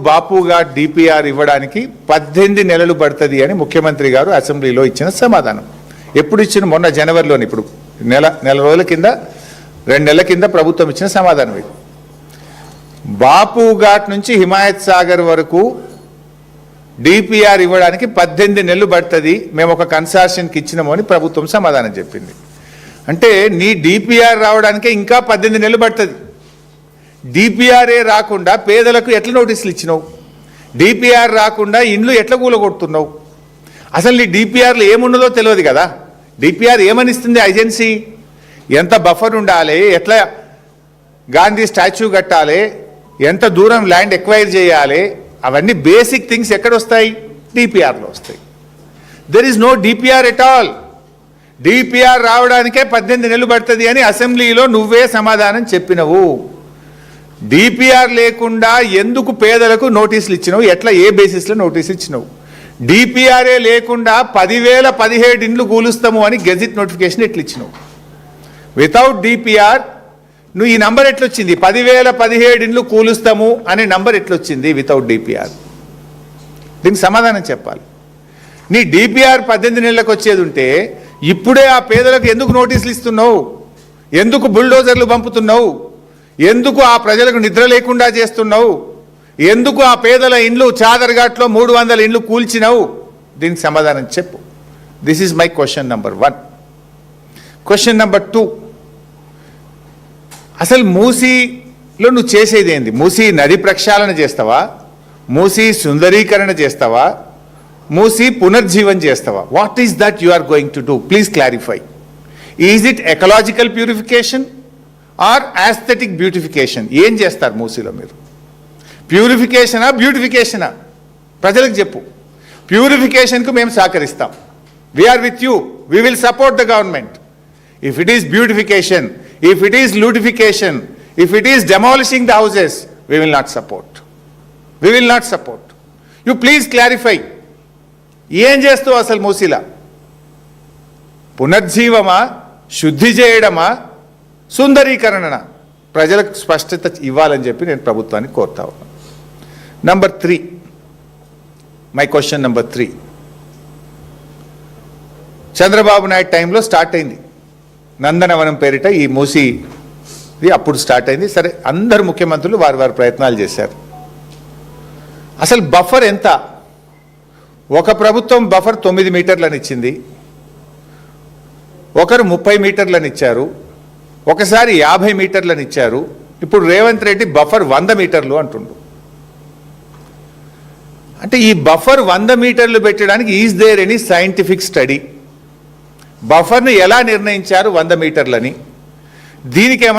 బాపుగా DPR ఇవ్వడానికి 18 నెలలు పడుతుంది అని ముఖ్యమంత్రి గారు అసెంబ్లీలో ఇచ్చిన సమాధానం. ఎప్పుడు ఇచ్చిన? మొన్న జనవరిలోని. ఇప్పుడు నెల రోజుల కింద 2 నెలల కింద ప్రభుత్వం ఇచ్చిన సమాధానం ఇది. బాపు ఘాట్ నుంచి హిమాయత్ సాగర్ వరకు డిపిఆర్ ఇవ్వడానికి 18 నెలలు పడుతుంది, మేము ఒక కన్సార్షన్కి ఇచ్చినాము అని ప్రభుత్వం సమాధానం చెప్పింది. అంటే నీ డిపిఆర్ రావడానికే ఇంకా 18 నెలలు పడుతుంది. డిపిఆర్ఏ రాకుండా పేదలకు ఎట్లా నోటీసులు ఇచ్చినావు? డిపిఆర్ రాకుండా ఇండ్లు ఎట్లా కూలగొడుతున్నావు? అసలు నీ డిపిఆర్లో ఏమున్నదో తెలియదు కదా. డిపిఆర్ ఏమనిస్తుంది ఏజెన్సీ? ఎంత బఫర్ ఉండాలి, ఎట్లా గాంధీ స్టాచ్యూ కట్టాలి, ఎంత దూరం ల్యాండ్ ఎక్వైర్ చేయాలి, అవన్నీ బేసిక్ థింగ్స్ ఎక్కడొస్తాయి? డిపిఆర్లో వస్తాయి. There is no DPR at all. DPR రావడానికే 18 నెలలు పడుతుంది అని అసెంబ్లీలో నువ్వే సమాధానం చెప్పినవు. డిపిఆర్ లేకుండా ఎందుకు పేదలకు నోటీసులు ఇచ్చినావు? ఎట్లా, ఏ బేసిస్లో నోటీసులు ఇచ్చినావు? డిపిఆర్ఏ లేకుండా 10,017 ఇండ్లు కూలుస్తాము అని గెజిట్ నోటిఫికేషన్ ఎట్లా ఇచ్చినావు? వితౌట్ డిపిఆర్ నువ్వు ఈ నంబర్ ఎట్లొచ్చింది? 10,017 ఇండ్లు కూలుస్తాము అనే నంబర్ ఎట్లొచ్చింది వితౌట్ డిపిఆర్? దీనికి సమాధానం చెప్పాలి. నీ డిపిఆర్ 18 నెలలకు వచ్చేది ఉంటే ఇప్పుడే ఆ పేదలకు ఎందుకు నోటీసులు ఇస్తున్నావు? ఎందుకు బుల్డోజర్లు పంపుతున్నావు? ఎందుకు ఆ ప్రజలకు నిద్ర లేకుండా చేస్తున్నావు? ఎందుకు ఆ పేదల ఇండ్లు చాదర్ఘాట్లో 300 ఇండ్లు కూల్చినావు? దీనికి సమాధానం చెప్పు. This is my question number 1. Question number 2, అసలు మూసీలో నువ్వు చేసేది ఏంది? మూసీ నది ప్రక్షాళన చేస్తావా? మూసీ సుందరీకరణ చేస్తావా? మూసీ పునర్జీవన్ చేస్తావా? What is that you are going to do? Please clarify. Is it ecological purification or aesthetic beautification? ఏం చేస్తారు మూసీలో మీరు? ప్యూరిఫికేషనా, బ్యూటిఫికేషనా? ప్రజలకు చెప్పు. ప్యూరిఫికేషన్కు మేము సహకరిస్తాం. We are with you, we will support the government. If it is beautification, if it is lootification, if it is demolishing the houses, we will not support. We will not support. You please clarify. ఏం చేస్తావు అసలు మూసీలా? పునర్జీవమా, శుద్ధి చేయడమా, సుందరీకరణ? ప్రజలకు స్పష్టత ఇవ్వాలని చెప్పి నేను ప్రభుత్వాన్ని కోరుతా ఉన్నాను. Number 3, my question number 3. Chandrababu Naidu టైంలో స్టార్ట్ అయింది నందనవనం పేరిట ఈ మూసీది. అప్పుడు స్టార్ట్ అయింది. సరే, అందరు ముఖ్యమంత్రులు వారి ప్రయత్నాలు చేశారు. అసలు బఫర్ ఎంత? ఒక ప్రభుత్వం బఫర్ 9 మీటర్లను ఇచ్చింది, ఒకరు 30 మీటర్లను ఇచ్చారు, ఒకసారి 50 మీటర్లను ఇచ్చారు. ఇప్పుడు రేవంత్ రెడ్డి బఫర్ 100 మీటర్లు అంటుండు. అంటే ఈ బఫర్ 100 మీటర్లు పెట్టడానికి is there any scientific study? బఫర్ను ఎలా నిర్ణయించారు 100 మీటర్లని? దీనికి